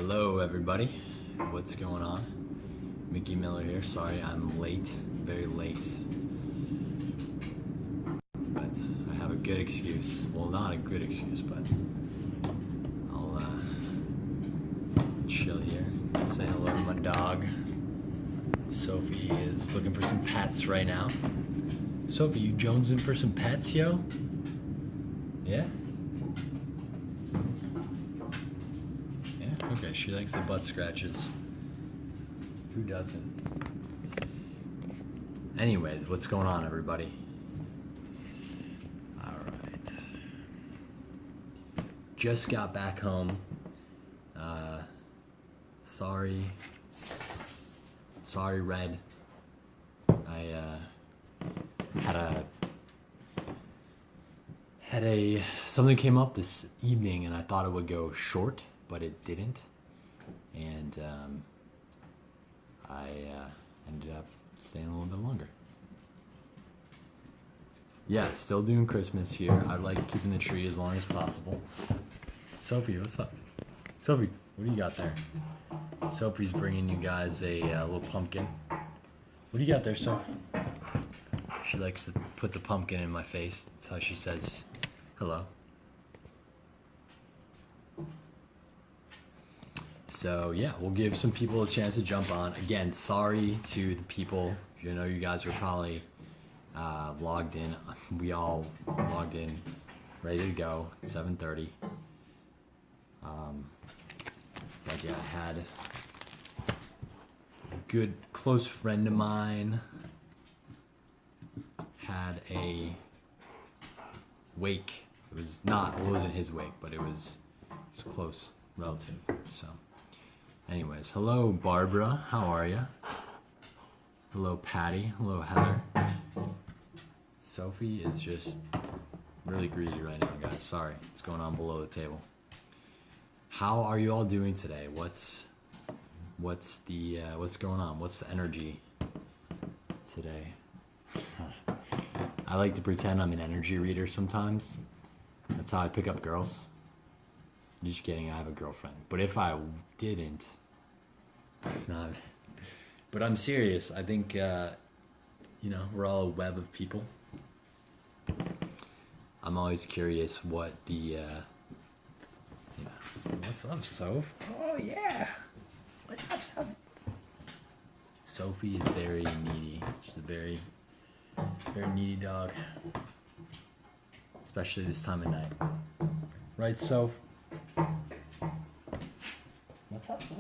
Hello everybody, what's going on? Mickey Miller here. Sorry I'm late, very late. But I have a good excuse. Well, not a good excuse, but I'll chill here. Say hello to my dog. Sophie is looking for some pets right now. Sophie, you jonesing for some pets, yo? Yeah? Okay, she likes the butt scratches. Who doesn't? Anyways, what's going on, everybody? Alright. Just got back home. Sorry, Red. I something came up this evening and I thought it would go short, but it didn't, and I ended up staying a little bit longer. Yeah, still doing Christmas here. I like keeping the tree as long as possible. Sophie, what's up? Sophie, what do you got there? Sophie's bringing you guys a little pumpkin. What do you got there, Sophie? She likes to put the pumpkin in my face. That's how she says hello. So yeah, we'll give some people a chance to jump on. Again, sorry to the people. You know, you guys are probably logged in. We all logged in, ready to go at 7:30. But yeah, I had a good close friend of mine had a wake. It wasn't his wake, but it was a close relative. So anyways, hello Barbara, how are you? Hello Patty, hello Heather. Sophie is just really greedy right now, guys. Sorry, what's going on below the table? How are you all doing today? What's going on? What's the energy today? I like to pretend I'm an energy reader sometimes. That's how I pick up girls. Just kidding, I have a girlfriend. But if I didn't, not. But I'm serious. I think, we're all a web of people. I'm always curious what the, what's up, Soph? Oh, yeah. What's up, Soph? Sophie is very needy. She's a very, very needy dog. Especially this time of night. Right, Soph? What's up, Soph?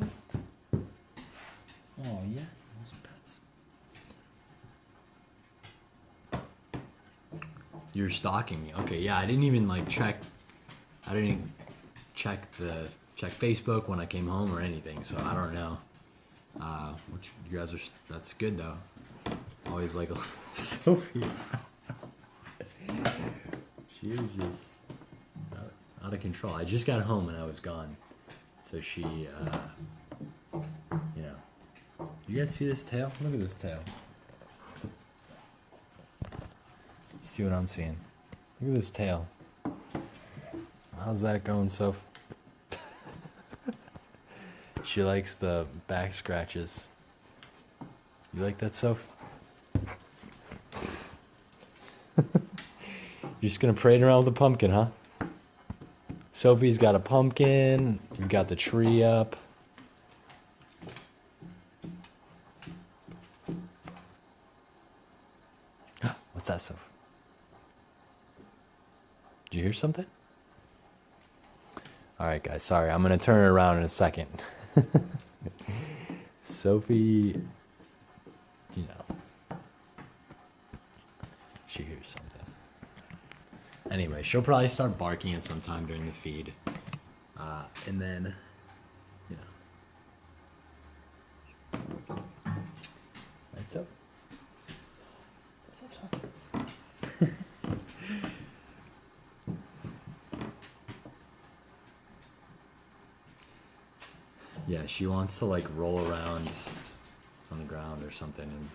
Oh, yeah. Those pets. You're stalking me. Okay, yeah, I didn't even check. I didn't check Facebook when I came home or anything, so I don't know. Which you guys are. That's good though. Always like Sophie. She is just out of control. I just got home and I was gone, so she, You guys see this tail? Look at this tail. See what I'm seeing? Look at this tail. How's that going, Soph? She likes the back scratches. You like that, Soph? You're just gonna parade around with a pumpkin, huh? Sophie's got a pumpkin. We've got the tree up. What's that, Soph? Did you hear something? All right, guys. Sorry, I'm gonna turn it around in a second. Sophie, she hears something. Anyway, she'll probably start barking at some time during the feed, and then, right, Soph? Yeah, she wants to roll around on the ground or something, and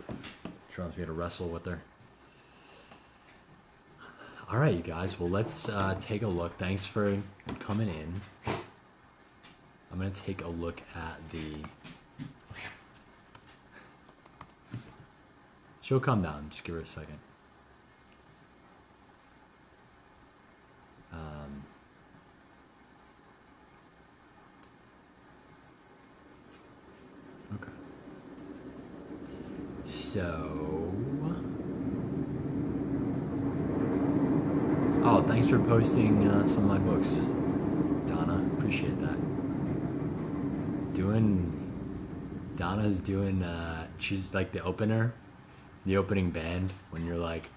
she wants me to wrestle with her. All right, you guys. Well, let's take a look. Thanks for coming in. I'm gonna take a look at the. She'll come down. Just give her a second. Okay. So. Oh, thanks for posting some of my books, Donna. Appreciate that. Donna's doing. She's like the opening band when you're like,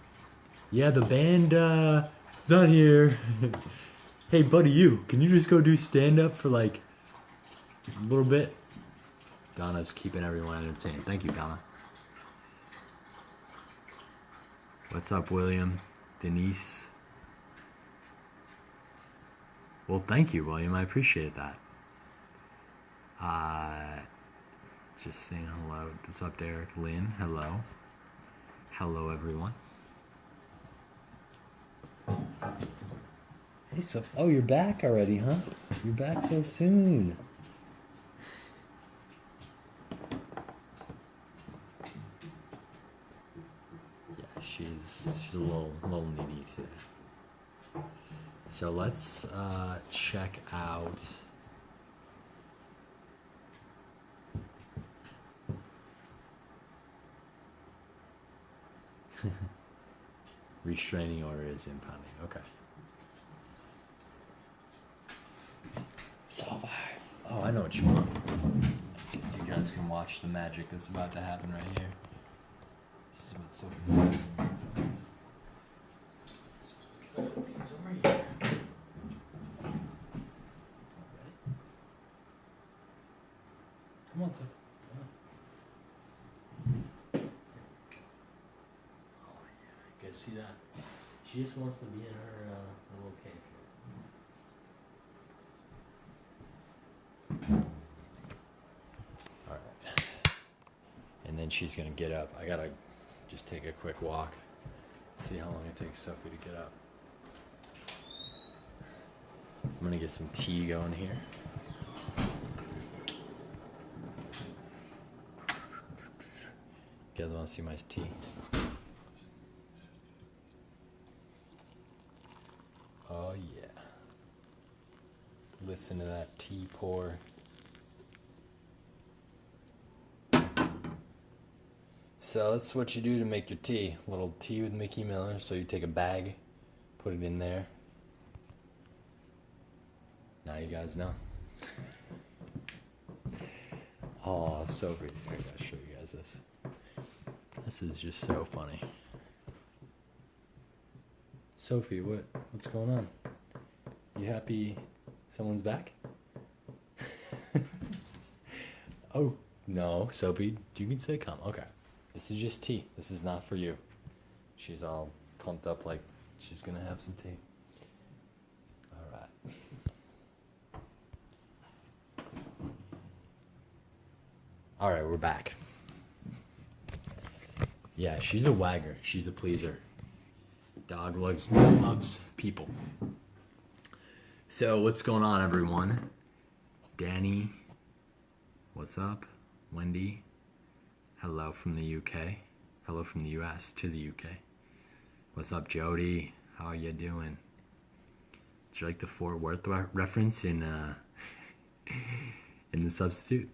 yeah, the band is not here. Hey, buddy, can you just go do stand up for like a little bit? Donna's keeping everyone entertained. Thank you, Donna. What's up, William? Denise? Well, thank you, William. I appreciate that. Just saying hello. What's up, Derek? Lynn, hello. Hello, everyone. Hey, so you're back already, huh? You're back so soon. Yeah, she's a little needy today. So let's check out. Restraining order is impounding. Okay. Oh, I know what you want. So you guys can watch the magic that's about to happen right here. This is what Sophie wants. He's over here. Come on, Sophie. See that? She just wants to be in her little cave here. Alright. And then she's gonna get up. I gotta just take a quick walk. See how long it takes Sophie to get up. I'm gonna get some tea going here. You guys wanna see my tea? Oh yeah. Listen to that tea pour. So that's what you do to make your tea. A little tea with Mickey Miller. So you take a bag, put it in there. Now you guys know. Oh, so great. I gotta show you guys this. This is just so funny. Sophie, what's going on? You happy someone's back? Oh, no, Sophie, you can say come. Okay. This is just tea. This is not for you. She's all pumped up like she's going to have some tea. All right. All right, we're back. Yeah, she's a wagger. She's a pleaser. Dog loves people. So what's going on, everyone? Danny, what's up? Wendy, hello from the UK. Hello from the US to the UK. What's up, Jody? How are you doing? Did you like the Fort Worth reference in the substitute?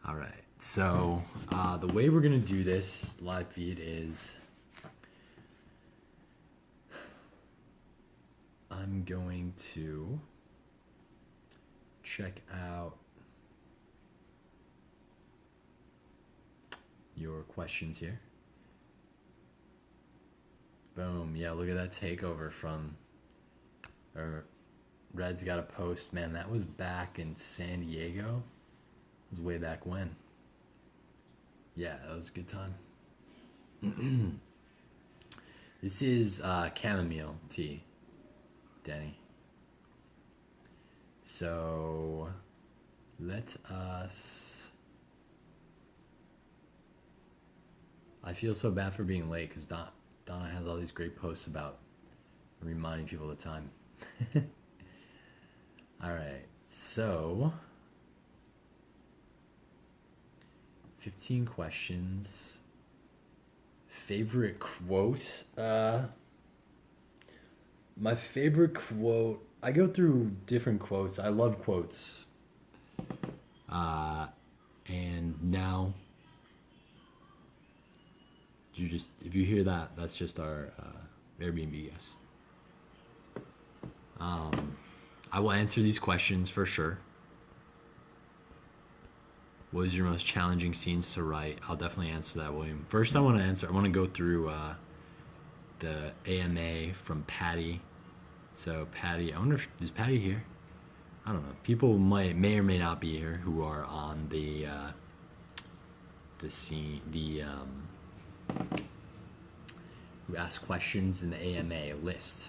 All right. So the way we're gonna do this live feed is I'm going to check out your questions here. Boom. Yeah, look at that takeover from Red's got a post. Man, that was back in San Diego. It was way back when. Yeah, that was a good time. This is chamomile tea, Danny. So let us. I feel so bad for being late because Donna has all these great posts about reminding people of the time. All right, so 15 questions. Favorite quote? My favorite quote, I go through different quotes. I love quotes. And now, if you hear that, that's just our Airbnb guest. I will answer these questions for sure. What was your most challenging scenes to write? I'll definitely answer that, William. First, I want to go through the AMA from Patty. So Patty, I wonder is Patty here? I don't know. People may or may not be here who are on the scene, who asked questions in the AMA list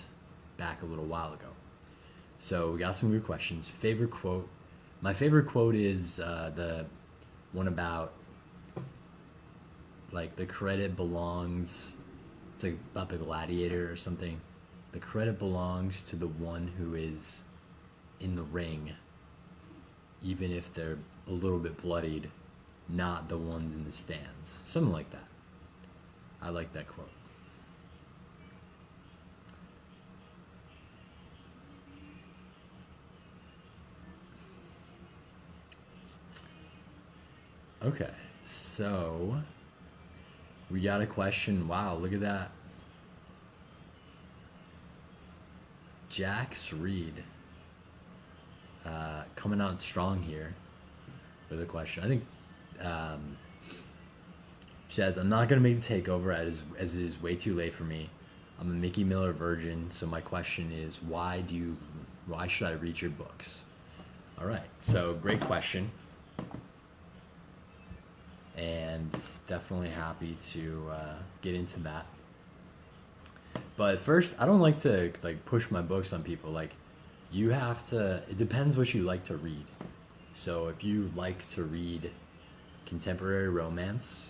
back a little while ago. So we got some good questions. Favorite quote? My favorite quote is the one about like the credit belongs. It's like about the gladiator or something. The credit belongs to the one who is in the ring, even if they're a little bit bloodied, not the ones in the stands. Something like that. I like that quote. Okay, so we got a question. Wow, look at that. Jax Reed coming out strong here with a question. I think she says, I'm not going to make the takeover as it is way too late for me. I'm a Mickey Miller virgin, so my question is, why should I read your books? All right, so great question. And definitely happy to get into that. But first, I don't like to push my books on people. Like, you have to. It depends what you like to read. So if you like to read contemporary romance,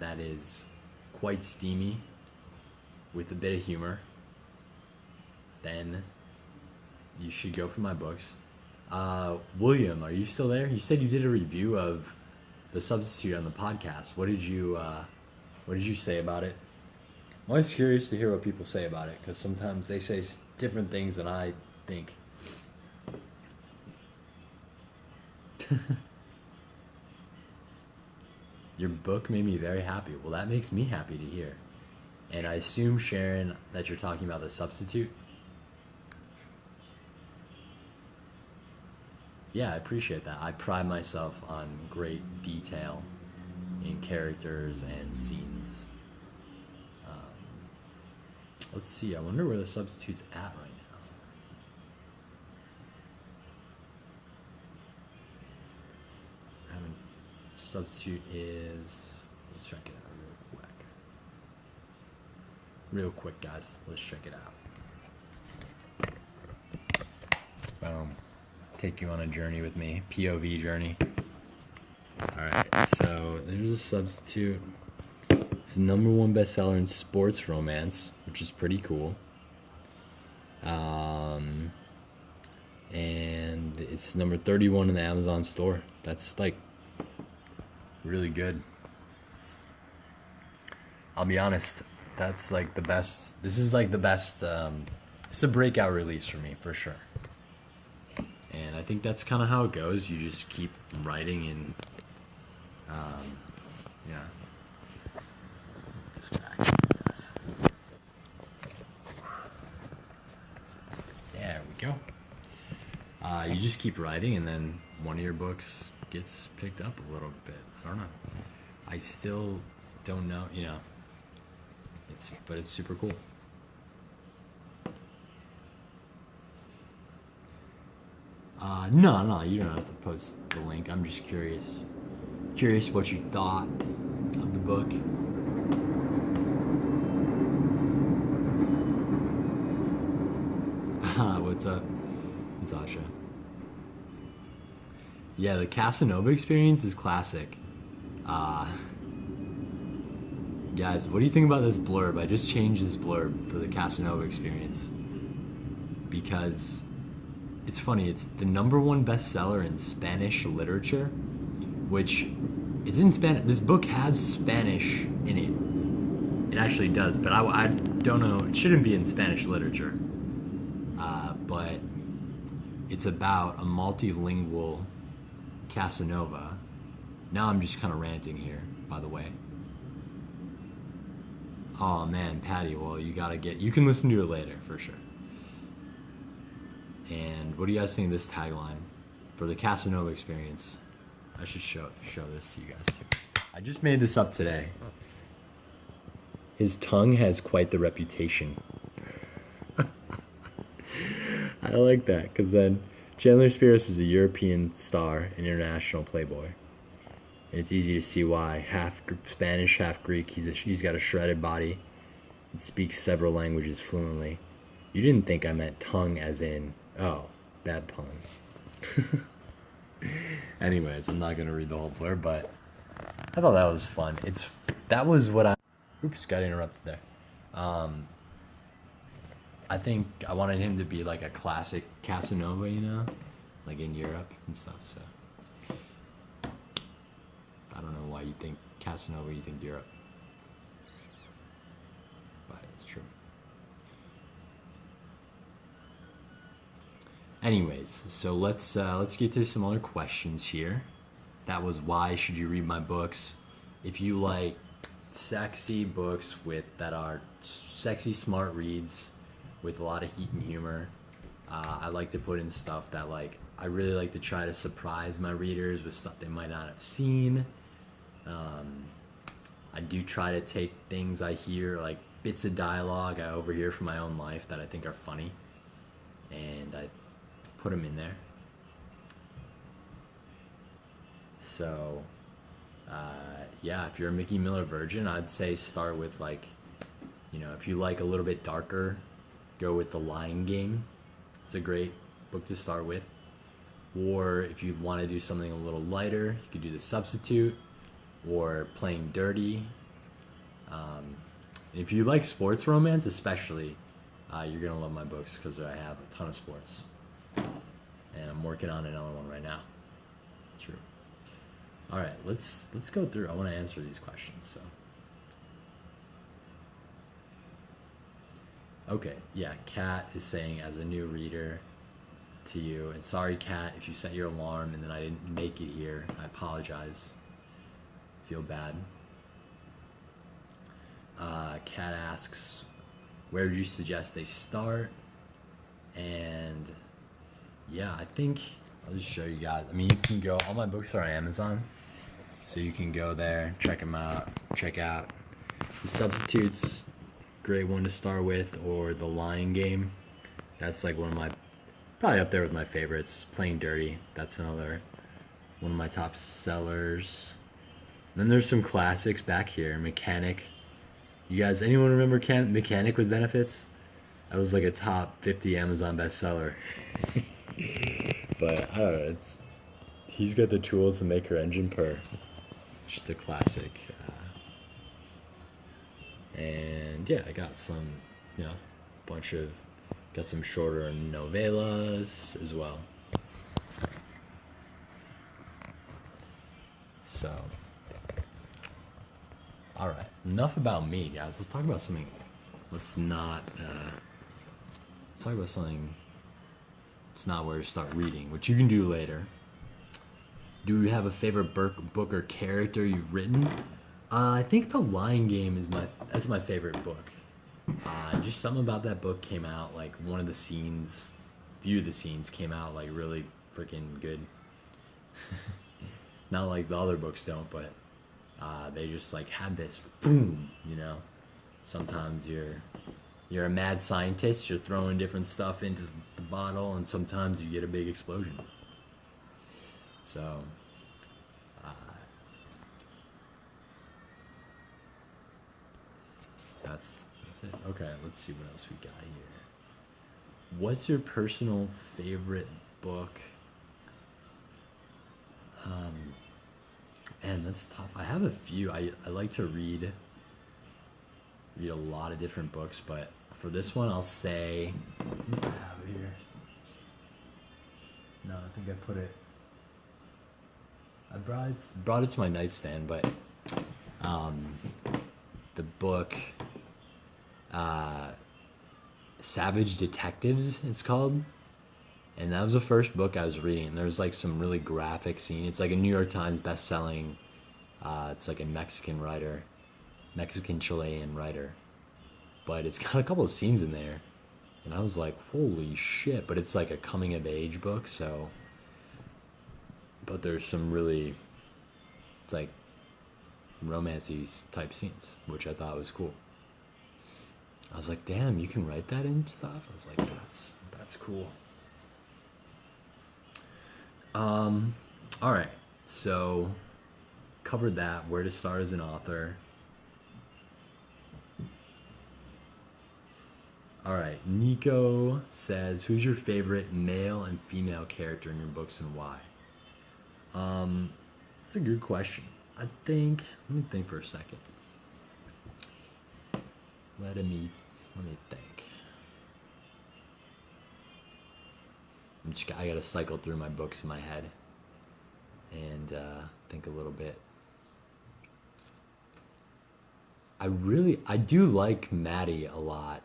that is quite steamy, with a bit of humor, then you should go for my books. William, are you still there? You said you did a review of The Substitute on the podcast. What did you say about it? I'm always curious to hear what people say about it, because sometimes they say different things than I think. Your book made me very happy. Well, that makes me happy to hear. And I assume, Sharon, that you're talking about The Substitute? Yeah, I appreciate that. I pride myself on great detail in characters and scenes. Let's see, I wonder where The Substitute's at right now. Substitute is, let's check it out real quick guys, let's check it out. Boom. Take you on a journey with me, POV journey. Alright, so there's A Substitute. It's the #1 bestseller in sports romance, which is pretty cool. And it's number 31 in the Amazon store. That's like really good. I'll be honest, that's like the best. This is like the best. It's a breakout release for me, for sure. And I think that's kind of how it goes. You just keep writing and, yeah. This back. Yes. There we go. You just keep writing, and then one of your books gets picked up a little bit. I don't know. I still don't know, you know. But it's super cool. No, you don't have to post the link. I'm just curious what you thought of the book. What's up, Natasha? Yeah, the Casanova experience is classic. Guys, what do you think about this blurb? I just changed this blurb for the Casanova experience because it's funny. It's the #1 bestseller in Spanish literature, which it's in Spanish. This book has Spanish in it. It actually does, but I don't know. It shouldn't be in Spanish literature. But it's about a multilingual Casanova. Now I'm just kind of ranting here, by the way. Oh man, Patty, well, you can listen to it later for sure. And what do you guys think of this tagline for the Casanova experience? I should show this to you guys too. I just made this up today. His tongue has quite the reputation. I like that, because then Chandler Spears is a European star, an international playboy. And it's easy to see why. Half Spanish, half Greek. He's got a shredded body and speaks several languages fluently. You didn't think I meant tongue as in, oh, bad pun. Anyways, I'm not going to read the whole blurb, but I thought that was fun. That was what oops, got interrupted there. I think I wanted him to be like a classic Casanova, you know, like in Europe and stuff. So I don't know why you think Casanova, you think Europe, but it's true. Anyways, so let's get to some other questions here. That was why should you read my books? If you like sexy books that are sexy, smart reads with a lot of heat and humor. I like to put in stuff that I really like to try to surprise my readers with stuff they might not have seen. I do try to take things I hear, like bits of dialogue I overhear from my own life that I think are funny, and I put them in there. So, yeah, if you're a Mickey Miller virgin, I'd say start with if you like a little bit darker, go with The Lying Game. It's a great book to start with. Or if you want to do something a little lighter, you could do The Substitute or Playing Dirty. If you like sports romance especially, you're going to love my books because I have a ton of sports. And I'm working on another one right now. True. All right, let's go through. I want to answer these questions. So, okay, yeah. Kat is saying, as a new reader to you, and sorry, Kat, if you set your alarm and then I didn't make it here. I apologize. Feel bad. Kat asks, where do you suggest they start? And yeah, I think I'll just show you guys. I mean, you can go, all my books are on Amazon, so you can go there, check them out, check out The Substitutes, great one to start with, or The Lying Game. That's like one of my, probably up there with my favorites. Playing Dirty, that's another one of my top sellers. Then there's some classics back here. Mechanic. You guys, anyone remember Mechanic with Benefits? That was like a top 50 Amazon bestseller. But I don't know, he's got the tools to make her engine purr. It's just a classic. And yeah, I got some, got some shorter novellas as well. So, all right, enough about me, guys. Let's talk about something. Let's talk about something. It's not where to start reading, which you can do later. Do you have a favorite book or character you've written? I think The Lying Game that's my favorite book. Just something about that book came out, like one of the scenes, few of the scenes came out like really freaking good. Not like the other books don't, but they just like had this boom, Sometimes you're a mad scientist, you're throwing different stuff into the bottle, and sometimes you get a big explosion. So, that's it. Okay, let's see what else we got here. What's your personal favorite book? And that's tough. I have a few. I like to read a lot of different books, but for this one I'll say, what do I have here? I think I put it. I brought it to my nightstand, but the book, Savage Detectives, it's called. And that was the first book I was reading. There's like some really graphic scene. It's like a New York Times best-selling. It's like a Mexican writer, Mexican Chilean writer, but it's got a couple of scenes in there, and I was like, holy shit! But it's like a coming of age book, so. But there's some really, it's like, romancy type scenes, which I thought was cool. I was like, damn, you can write that and stuff. I was like, that's cool. All right, so covered that, where to start as an author. All right, Nico says, who's your favorite male and female character in your books and why? That's a good question. Let me think for a second. Let me think. I gotta cycle through my books in my head and think a little bit. I do like Maddie a lot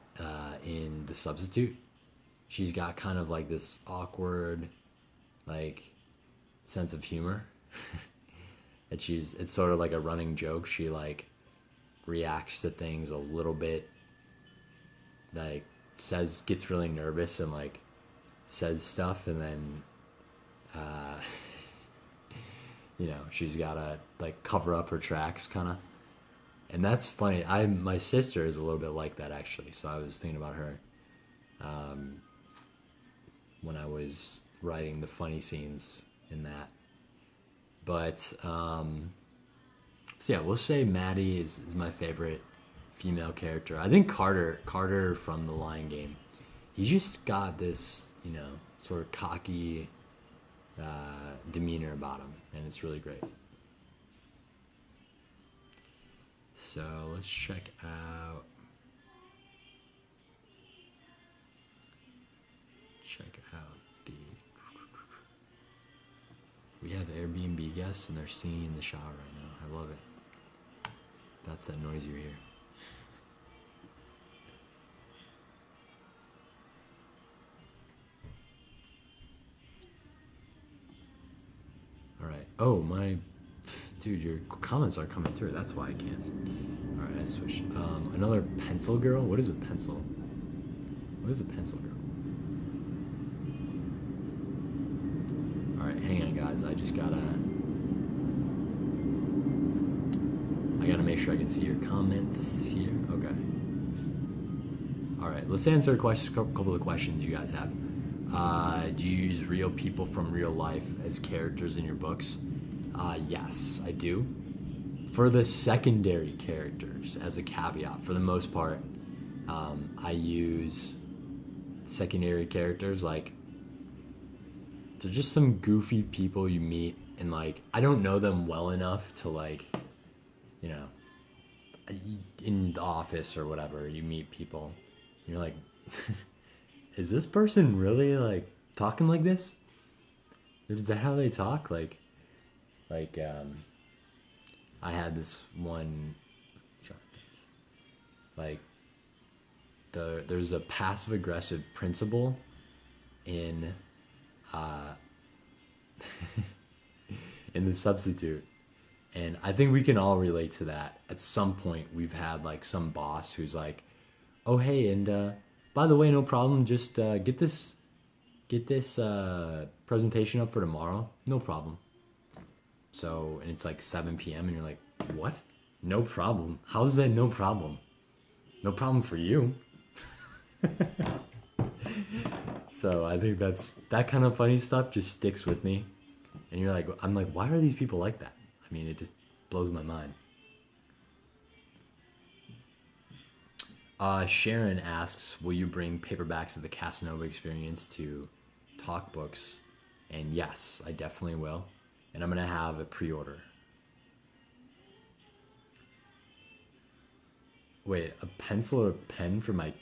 in The Substitute. She's got kind of like this awkward, like, sense of humor. And it's sort of like a running joke. She like reacts to things a little bit, like gets really nervous and like says stuff, and then she's gotta like cover up her tracks kind of. And that's funny. My sister is a little bit like that actually, so I was thinking about her when I was writing the funny scenes in that. But so yeah, we'll say Maddie is my favorite female character. I think Carter from The Lion Game, he just got this, sort of cocky demeanor about him, and it's really great. So let's check out the. We have Airbnb guests, and they're singing in the shower right now. I love it. That's that noise you hear. All right. Oh, dude, your comments aren't coming through. That's why I can't. All right, I switched. Another pencil girl. What is a pencil? What is a pencil girl? All right, hang on, guys. I gotta make sure I can see your comments here. Okay. All right, let's answer a couple of questions you guys have. Do you use real people from real life as characters in your books? Yes, I do. For the secondary characters, as a caveat, for the most part, I use secondary characters like they're just some goofy people you meet, and like I don't know them well enough to like, in the office or whatever, you meet people, and you're like, is this person really like talking like this? Is that how they talk? Like I had this one, like there's a passive aggressive principal in in The Substitute, and I think we can all relate to that. At some point we've had like some boss who's like, oh hey, and by the way, no problem, just get this presentation up for tomorrow, no problem. So, and it's like 7 p.m. and you're like, what? No problem? How's that no problem? No problem for you. So I think that kind of funny stuff just sticks with me. And I'm like, why are these people like that? I mean, it just blows my mind. Sharon asks, will you bring paperbacks of the Casanova Experience to Talk Books? And yes, I definitely will. And I'm going to have a pre-order. Wait, a pencil or a pen I'm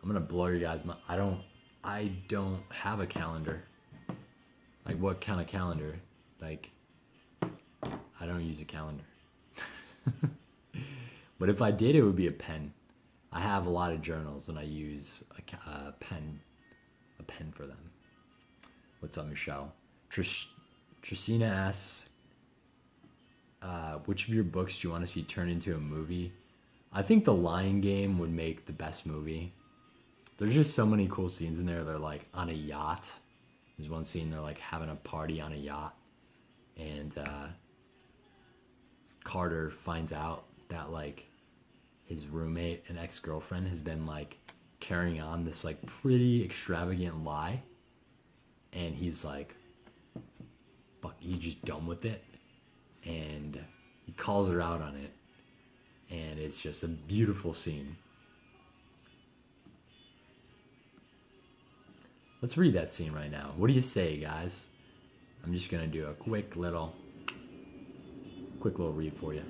going to blow your guys' mind. I don't have a calendar. Like what kind of calendar? Like, I don't use a calendar. But if I did, it would be a pen. I have a lot of journals and I use a pen for them. What's up, Michelle? Tristina asks, which of your books do you want to see turned into a movie? I think The Lion Game would make the best movie. There's just so many cool scenes in there. They're like on a yacht. There's one scene they're like having a party on a yacht, and Carter finds out that like his roommate and ex-girlfriend has been like carrying on this like pretty extravagant lie, and he's like, fuck, he's just done with it, and he calls her out on it, and it's just a beautiful scene. Let's read that scene right now. What do you say, guys? I'm just gonna do a quick little read for you.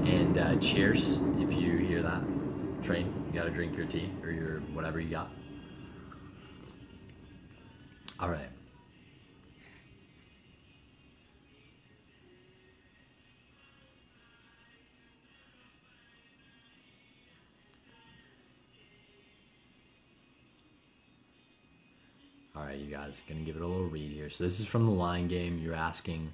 And cheers if you hear that train. You gotta drink your tea or your whatever you got. All right. All right, you guys, gonna give it a little read here. So this is from The Lion Game. You're asking,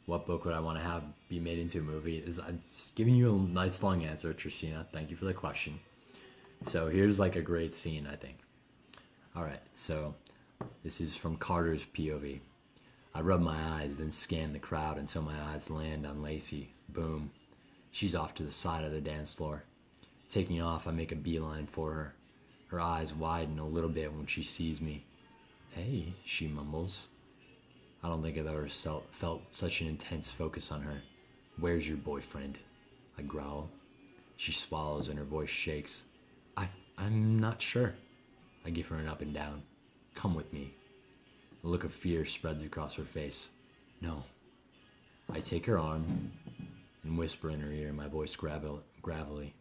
what book would I want to have be made into a movie? I'm just giving you a nice long answer, Tristina. Thank you for the question. So here's like a great scene, I think. All right, so this is from Carter's POV. I rub my eyes, then scan the crowd until my eyes land on Lacey. Boom. She's off to the side of the dance floor. Taking off, I make a beeline for her. Her eyes widen a little bit when she sees me. Hey, she mumbles. I don't think I've ever felt such an intense focus on her. Where's your boyfriend? I growl. She swallows and her voice shakes. I'm not sure. I give her an up and down. Come with me. A look of fear spreads across her face. No. I take her arm and whisper in her ear, my voice gravelly.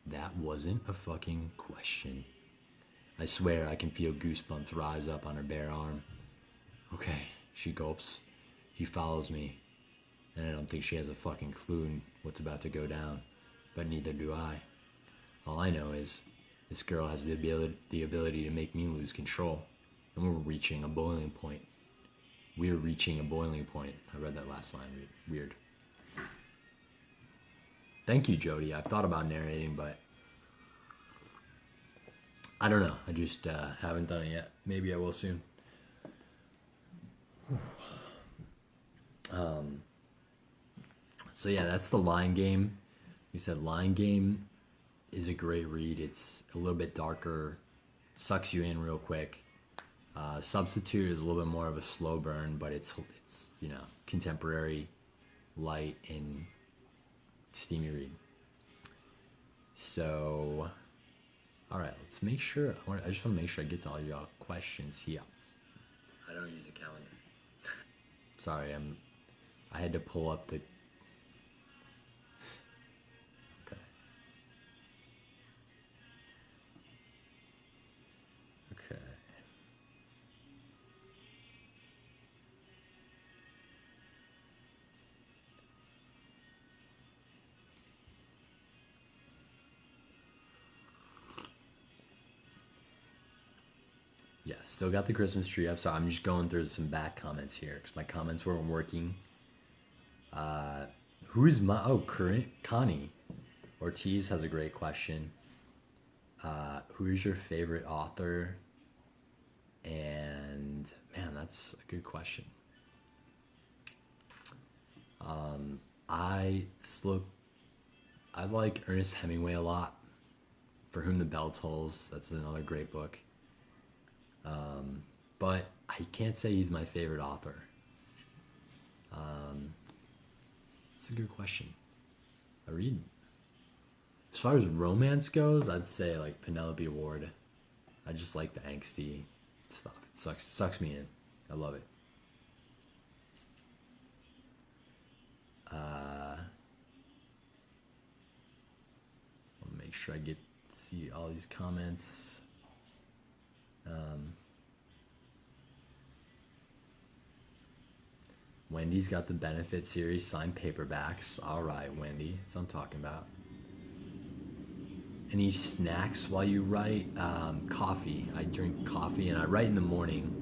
That wasn't a fucking question. I swear I can feel goosebumps rise up on her bare arm. Okay, she gulps. She follows me, and I don't think she has a fucking clue what's about to go down, but neither do I. All I know is this girl has the ability to make me lose control, and we're reaching a boiling point. We're reaching a boiling point. I read that last line weird. Thank you, Jody. I've thought about narrating, but I don't know. I just haven't done it yet. Maybe I will soon. So yeah, that's The Lion Game. You said Lion Game is a great read. It's a little bit darker, sucks you in real quick. Substitute is a little bit more of a slow burn, but it's contemporary, light, and steamy read. So, all right, let's make sure. I just want to make sure I get to all y'all questions here. I don't use a calendar. Sorry, I had to pull up the. Okay. Okay. Yeah, still got the Christmas tree up, so I'm just going through some back comments here because my comments weren't working. Connie Ortiz has a great question. Who is your favorite author? And man, that's a good question. I like Ernest Hemingway a lot. For Whom the Bell Tolls, that's another great book. But I can't say he's my favorite author. It's a good question. I read. As far as romance goes, I'd say like Penelope Ward. I just like the angsty stuff. It sucks me in. I love it. make sure I see all these comments. Wendy's got the Benefit series signed paperbacks. All right, Wendy, that's what I'm talking about. Any snacks while you write? Coffee. I drink coffee and I write in the morning.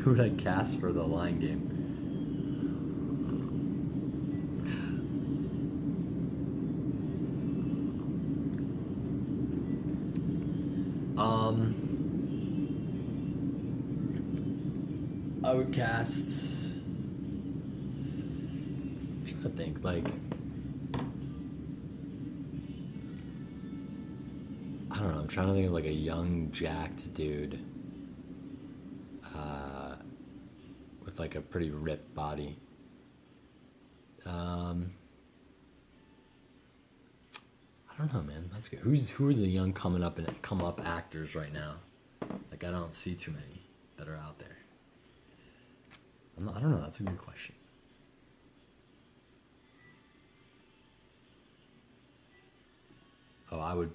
Who would I cast for the line game? I would cast. I think like. I don't know. I'm trying to think of like a young, jacked dude, with like a pretty ripped body. I don't know, man. That's good. Who are the young come up actors right now? Like I don't see too many that are out there. I don't know. That's a good question. Oh, I would.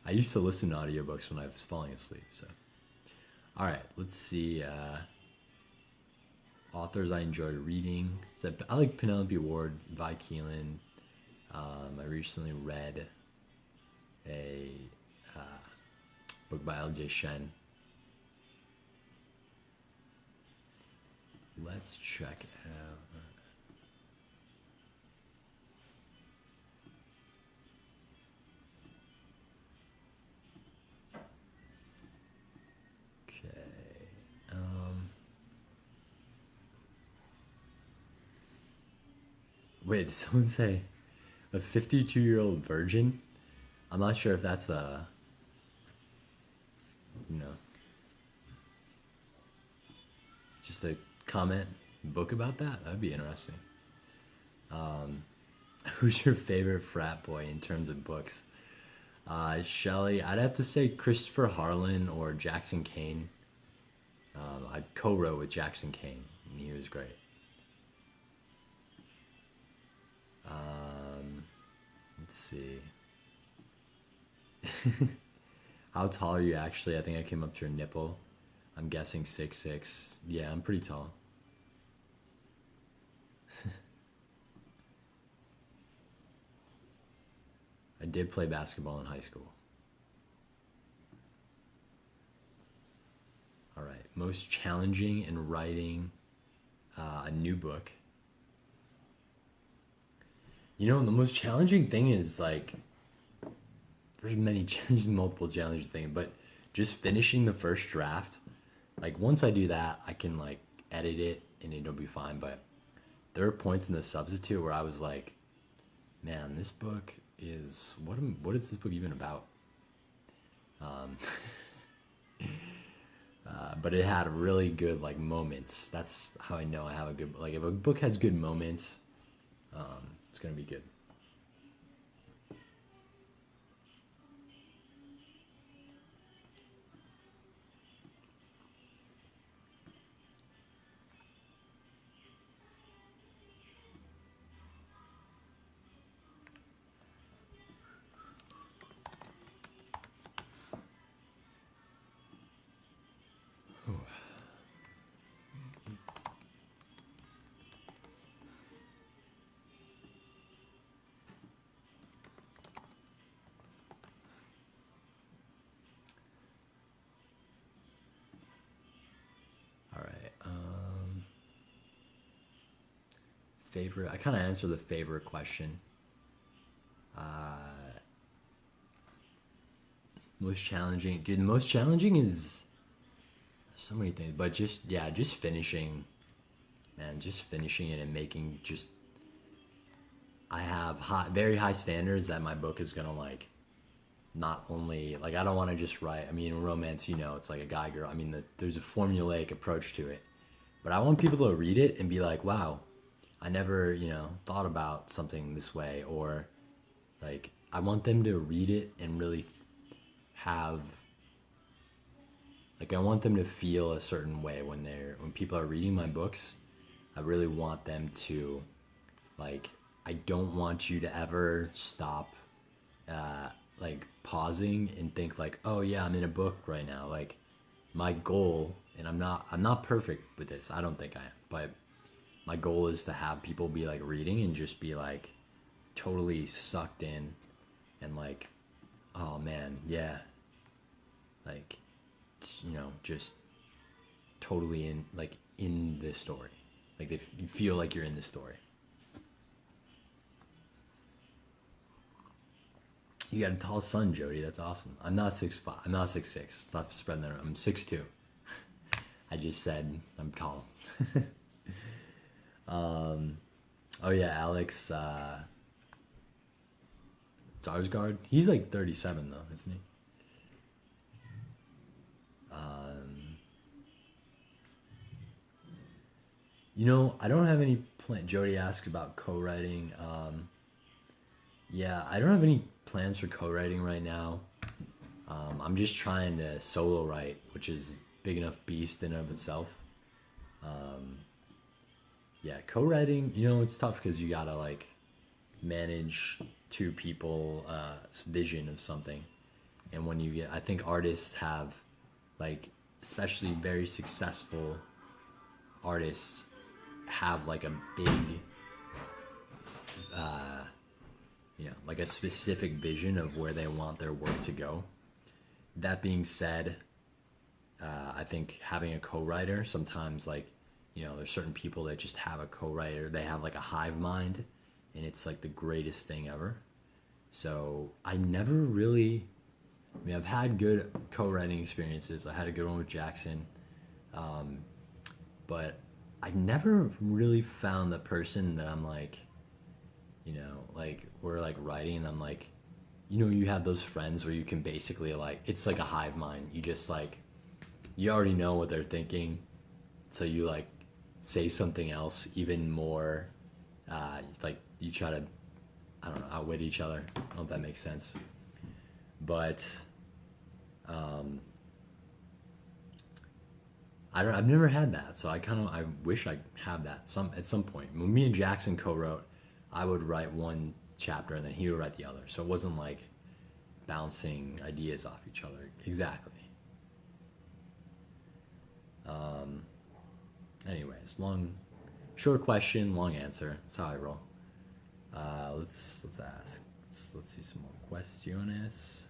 I used to listen to audiobooks when I was falling asleep. So, all right, let's see. Authors I enjoyed reading. So I like Penelope Ward, Vi Keelan. I recently read a book by L.J. Shen. Let's check out. Okay. Wait, did someone say a 52-year-old virgin? I'm not sure if that's a, just a comment book about that. That'd be interesting. Who's your favorite frat boy in terms of books? Shelley, I'd have to say Christopher Harlan or Jackson Kane. I co-wrote with Jackson Kane, and he was great. Let's see. How tall are you actually? I think I came up to your nipple. I'm guessing 6'6". Yeah, I'm pretty tall. I did play basketball in high school. All right, most challenging in writing a new book. The most challenging thing is like, there's multiple challenging things, but just finishing the first draft. Like once I do that, I can like edit it and it'll be fine. But there are points in the substitute where I was like, man, this book is, what is this book even about? But it had really good like moments. That's how I know I have a good, like if a book has good moments, it's gonna be good. Favorite, I kind of answered the favorite question. Most challenging, dude. The most challenging is so many things, but just finishing, man. Just finishing it and making just. I have very high standards that my book is gonna like. Not only like I don't want to just write. I mean, in romance, it's like a guy girl. I mean, there's a formulaic approach to it, but I want people to read it and be like, wow. I never, thought about something this way, or like I want them to read it and really have, like I want them to feel a certain way when people are reading my books. I really want them to like I don't want you to ever stop, like pausing and think like, oh yeah, I'm in a book right now. Like my goal, and I'm not perfect with this. I don't think I am, but my goal is to have people be like reading and just be like totally sucked in and like, oh man, yeah, like, just totally in, like, in this story. Like you feel like you're in the story. You got a tall son, Jody. That's awesome. I'm not 6'5". I'm not 6'6". Stop spreading that around. I'm 6'2". I just said I'm tall. Oh yeah, Alex Sarsgaard. He's like 37 though, isn't he? I don't have any plan. Jody asked about co-writing. Yeah, I don't have any plans for co-writing right now. I'm just trying to solo write, which is big enough beast in and of itself. Yeah, co-writing, it's tough because you gotta like manage two people vision of something. And when you get, I think artists have, like, especially very successful artists have like a big like a specific vision of where they want their work to go. That being said, I think having a co-writer sometimes, like, there's certain people that just have a co-writer. They have like a hive mind, and it's like the greatest thing ever. So I never really, I've had good co-writing experiences. I had a good one with Jackson, but I never really found the person that I'm like, like we're like writing, and I'm like, you have those friends where you can basically like, it's like a hive mind. You just like, you already know what they're thinking, so you like say something else even more, like you try to, I don't know, outwit each other. I don't know if that makes sense, but I've never had that, so I wish I had that at some point. When me and Jackson co-wrote, I would write one chapter and then he would write the other, so it wasn't like bouncing ideas off each other. Exactly. Anyways, short question, long answer. That's how I roll. Let's ask. Let's see some more questions.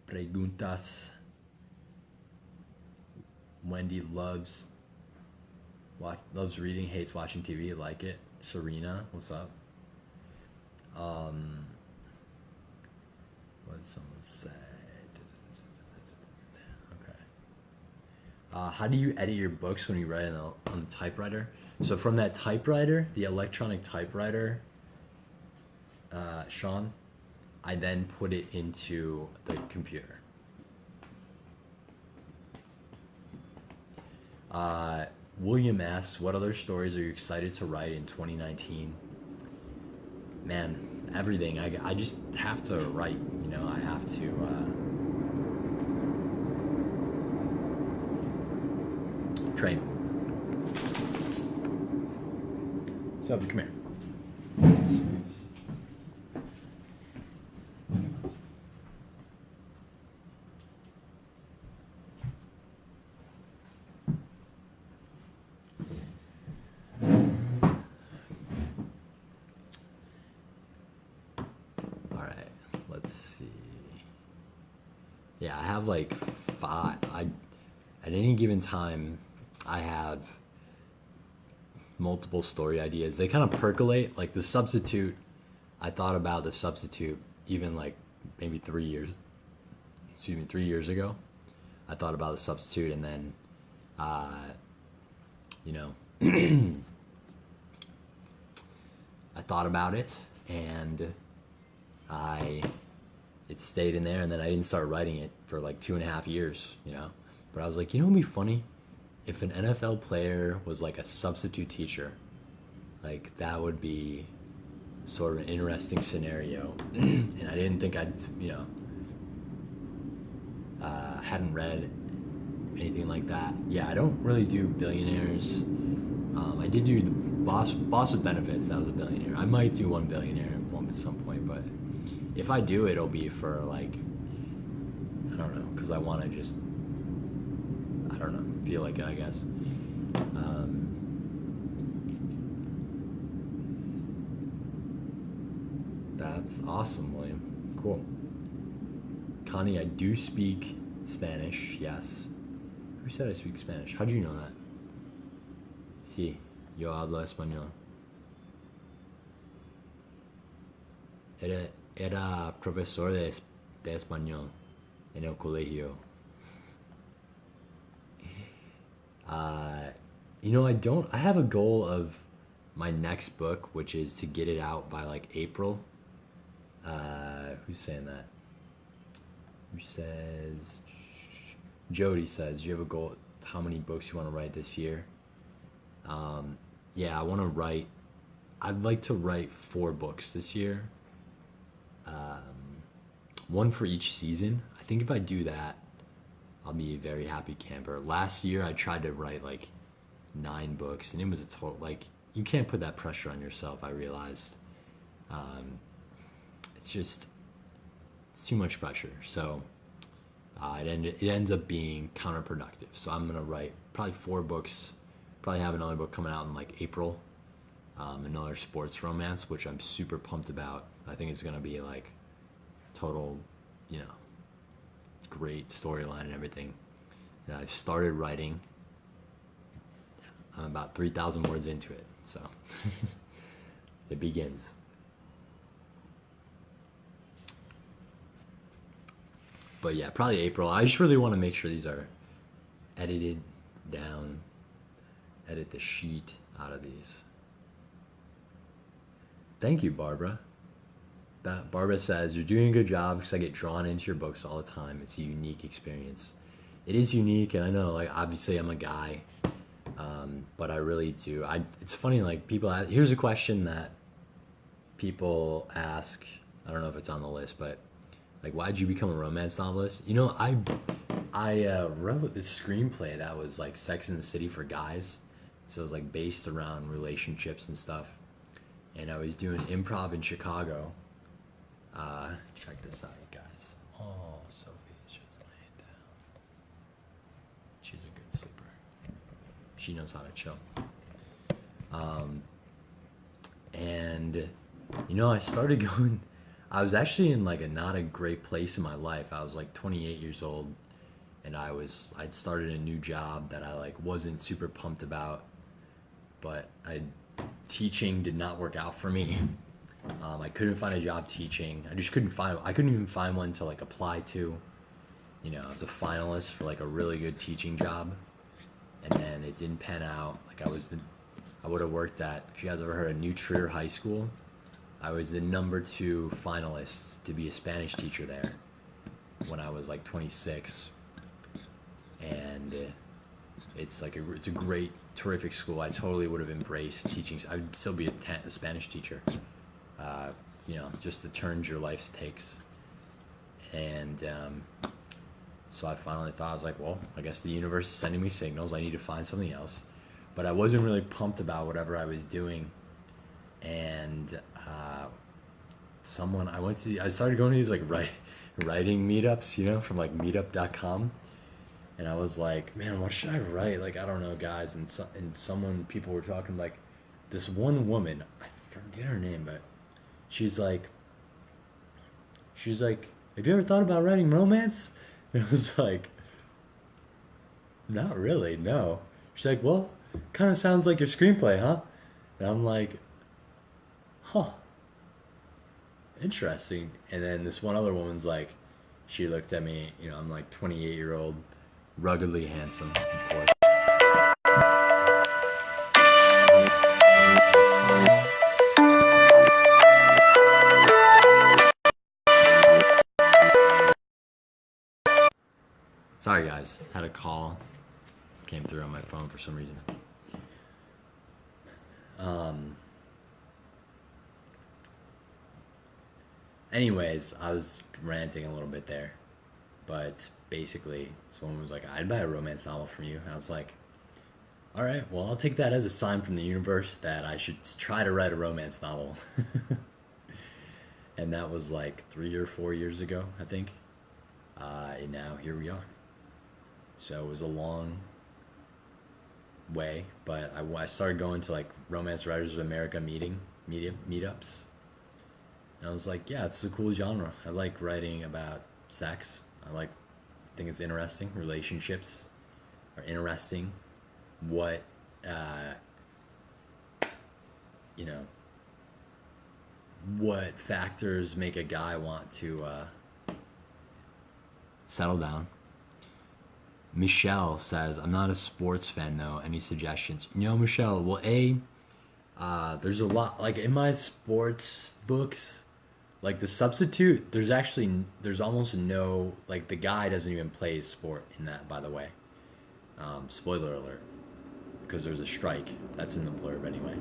Preguntas. Wendy loves reading, hates watching TV. Like it. Serena, what's up? What did someone say? Okay. How do you edit your books when you write on the typewriter? So from that typewriter, the electronic typewriter, Sean, I then put it into the computer. William asks, what other stories are you excited to write in 2019? Man, everything. I just have to write, I have to, train. So, come here. Yeah, I have like 5. At any given time, I have multiple story ideas. They kind of percolate. Like The Substitute, I thought about The Substitute even like maybe 3 years ago. I thought about The Substitute, and then, I thought about it, and it stayed in there, and then I didn't start writing it for like 2.5 years, But I was like, it'd be funny if an NFL player was like a substitute teacher. Like, that would be sort of an interesting scenario. And I didn't think I'd, hadn't read anything like that. Yeah, I don't really do billionaires. I did do the boss with benefits. That was a billionaire. I might do one billionaire one at some point, but if I do, it'll be for like I don't know, because I want to just I don't know feel like it. I guess. That's awesome, William. Cool. Connie, I do speak Spanish. Yes. Who said I speak Spanish? How'd you know that? Sí, yo hablo español. Era profesor de español en el colegio. Uh, I have a goal of my next book, which is to get it out by like April. Who's saying that? Who says? Jody says, do you have a goal? How many books you want to write this year? Yeah, I want to write. I'd like to write 4 books this year. One for each season. I think if I do that, I'll be a very happy camper. Last year, I tried to write like 9 books, and it was a total like you can't put that pressure on yourself. I realized it's too much pressure. So it ends up being counterproductive. So I'm gonna write probably 4 books. Probably have another book coming out in like April. Another sports romance, which I'm super pumped about. I think it's gonna be like total, great storyline and everything. And I've started writing. I'm about 3,000 words into it, so it begins. But yeah, probably April. I just really want to make sure these are edited down, edit the sheet out of these. Thank you, Barbara. Barbara says, you're doing a good job because I get drawn into your books all the time. It's a unique experience. It is unique, and I know, like, obviously I'm a guy, but I really do. It's funny, like, here's a question that people ask. I don't know if it's on the list, but, like, why'd you become a romance novelist? I wrote this screenplay that was, like, Sex and the City for guys. So it was, like, based around relationships and stuff. And I was doing improv in Chicago. Check this out, you guys. Oh, Sophie's just laying down. She's a good sleeper. She knows how to chill. And I started going. I was actually in like not a great place in my life. I was like 28 years old, and I'd started a new job that I like wasn't super pumped about, but teaching did not work out for me. I couldn't find a job teaching. I couldn't even find one to like apply to. I was a finalist for like a really good teaching job, and then it didn't pan out. Like I would have worked at, if you guys ever heard of New Trier High School, I was the #2 finalist to be a Spanish teacher there when I was like 26, and it's a great, terrific school. I totally would have embraced teaching. I'd still be a Spanish teacher. Just the turns your life takes. And so I finally thought, I was like, well, I guess the universe is sending me signals. I need to find something else. But I wasn't really pumped about whatever I was doing. And I started going to these like writing meetups, from like meetup.com. And I was like, man, what should I write? Like, I don't know, guys. And people were talking, like, this one woman, I forget her name, but she's like, have you ever thought about writing romance? And I was like, not really, no. She's like, well, kind of sounds like your screenplay, huh? And I'm like, huh, interesting. And then this one other woman's like, she looked at me, I'm like 28-year-old, ruggedly handsome, of course. Sorry guys, had a call, came through on my phone for some reason. Anyways, I was ranting a little bit there, but basically, this woman was like, I'd buy a romance novel from you. And I was like, All right. Well, I'll take that as a sign from the universe that I should try to write a romance novel. And that was like 3 or 4 years ago, I think. And now here we are. So it was a long way, but I started going to like Romance Writers of America meetups, and I was like, yeah, it's a cool genre. I like writing about sex. Think it's interesting. Relationships are interesting. What, uh, you know, what factors make a guy want to settle down? Michelle says, I'm not a sports fan though. Any suggestions? Michelle, well, there's a lot, like in my sports books, like the substitute, there's almost no, like the guy doesn't even play sport in that, by the way. Spoiler alert, because there's a strike. That's in the blurb anyway.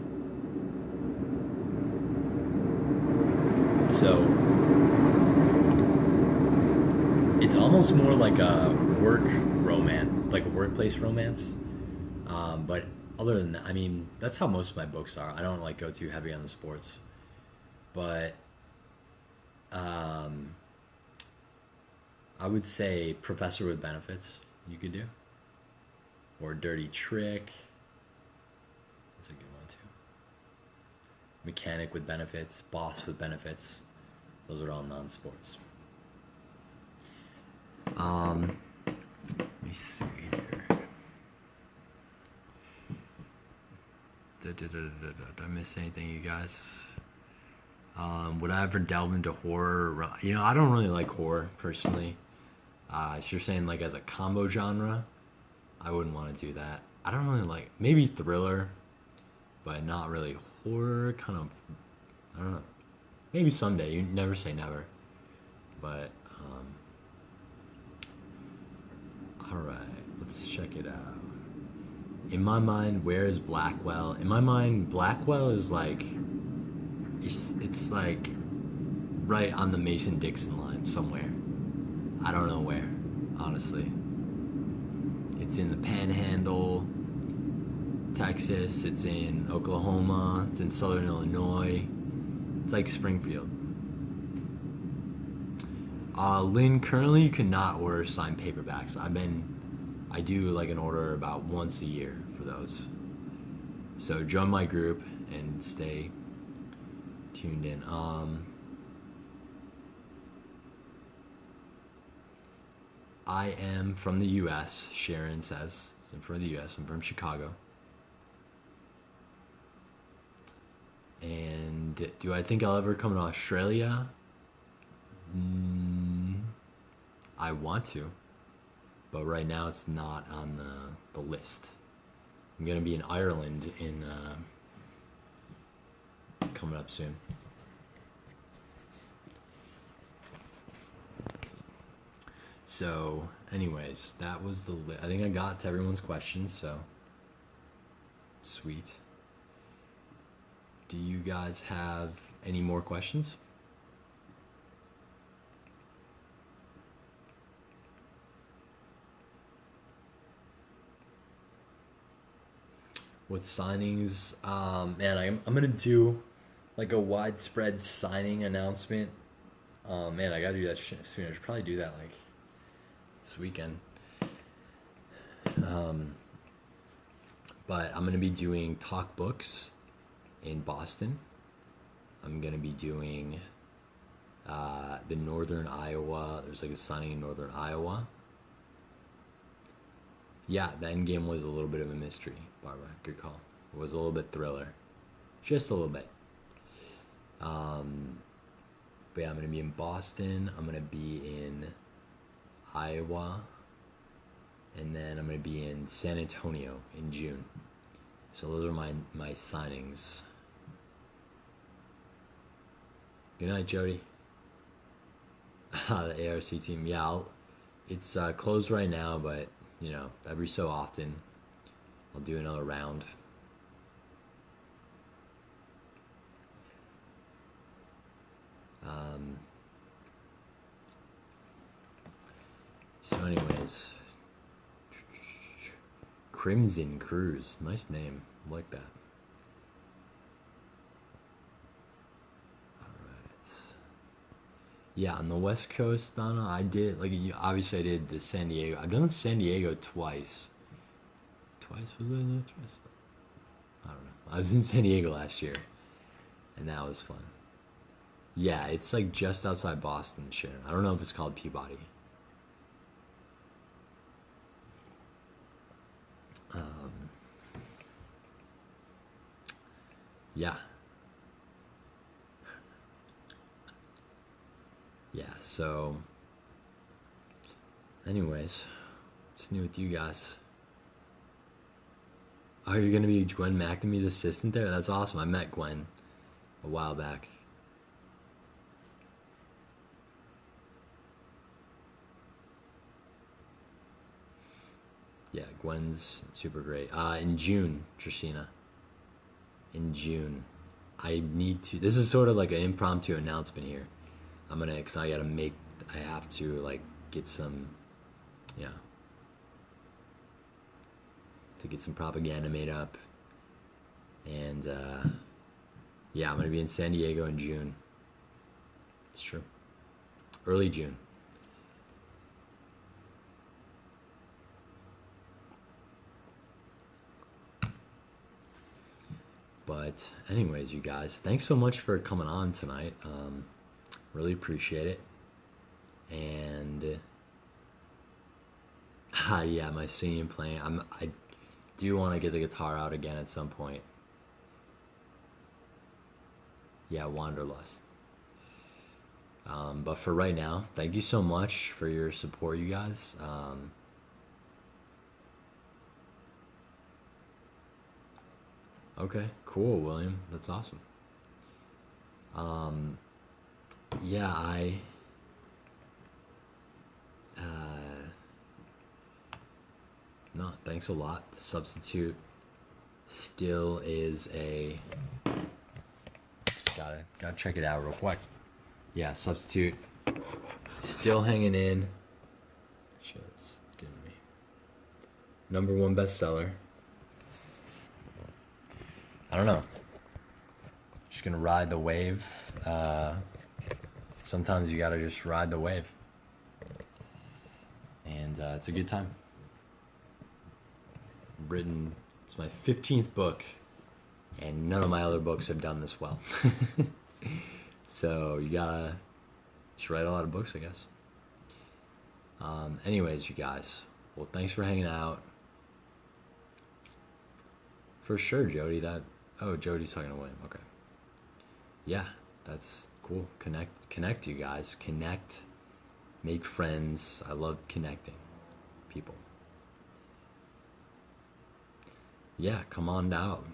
So it's almost more like a work romance, like a workplace romance. But other than that, I mean, that's how most of my books are. I don't like go too heavy on the sports, but um, I would say Professor with Benefits you could do, or Dirty Trick. That's a good one too. Mechanic with Benefits, Boss with Benefits. Those are all non-sports. Let me see here. Did I miss anything, you guys? Would I ever delve into horror? I don't really like horror personally. So you're saying like as a combo genre, I wouldn't want to do that. I don't really like, maybe thriller, but not really horror. Kind of, I don't know. Maybe someday. You never say never. But all right, let's check it out. In my mind, where is Blackwell? In my mind, Blackwell is like, it's like right on the Mason-Dixon line somewhere. I don't know where, honestly. It's in the Panhandle, Texas. It's in Oklahoma. It's in Southern Illinois. It's like Springfield. Lynn, currently you cannot order signed paperbacks. I do like an order about once a year for those. So join my group and stay tuned in. I am from the U.S., Sharon says. I'm from the U.S. I'm from Chicago. And do I think I'll ever come to Australia? I want to, but right now it's not on the list. I'm gonna be in Ireland in coming up soon. So, anyways, that was the I think I got to everyone's questions. So, sweet. Do you guys have any more questions? With signings, man, I'm gonna do like a widespread signing announcement. Man, I gotta do that soon. I should probably do that like this weekend. But I'm gonna be doing talk books in Boston. I'm gonna be doing the Northern Iowa. There's like a signing in Northern Iowa. Yeah, the end game was a little bit of a mystery, Barbara. Good call. It was a little bit thriller. Just a little bit. But yeah, I'm going to be in Boston. I'm going to be in Iowa. And then I'm going to be in San Antonio in June. So those are my signings. Good night, Jody. The ARC team. Yeah, it's closed right now, but every so often I'll do another round. So anyways, Crimson Cruise. Nice name. I like that. Yeah, on the West Coast, Donna, I did, like, obviously I did the San Diego. I've done San Diego twice. Twice? Was I there twice? I don't know. I was in San Diego last year, and that was fun. Yeah, it's like just outside Boston, Sharon. I don't know if it's called Peabody. Yeah. Yeah, so anyways, what's new with you guys? Oh, you're gonna be Gwen McNamee's assistant there? That's awesome. I met Gwen a while back. Yeah, Gwen's super great. In June, Trishina. In June. I need to, this is sort of like an impromptu announcement here. Cause I have to like get some, yeah, to get some propaganda made up. And, yeah, I'm gonna be in San Diego in June. It's true. Early June. But anyways, you guys, thanks so much for coming on tonight. Really appreciate it. And yeah, my singing playing. I do want to get the guitar out again at some point. Yeah, Wanderlust. But for right now, thank you so much for your support, you guys. Okay, cool, William. That's awesome. Yeah, no, thanks a lot. The Substitute still is a, just gotta check it out real quick. Yeah, Substitute still hanging in. Shit, it's getting me. #1 bestseller. I don't know. Just gonna ride the wave. Sometimes you gotta just ride the wave. And it's a good time. It's my 15th book, and none of my other books have done this well. So you gotta just write a lot of books, I guess. Anyways, you guys, well, thanks for hanging out. For sure, Jody. Jody's talking to William. Okay. Yeah, that's cool. Connect, you guys. Connect, make friends. I love connecting people. Yeah, come on out.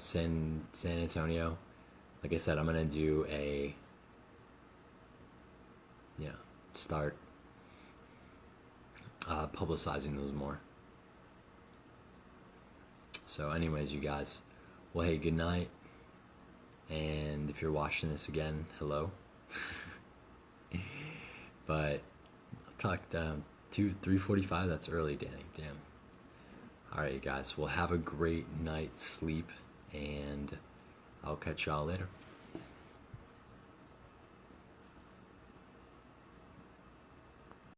San Antonio. Like I said, I'm gonna do start publicizing those more. So anyways, you guys, well, hey, good night. And if you're watching this again, hello. But I'll talk down 3:45. That's early, Danny. Damn. All right, you guys. Well, have a great night's sleep, and I'll catch y'all later.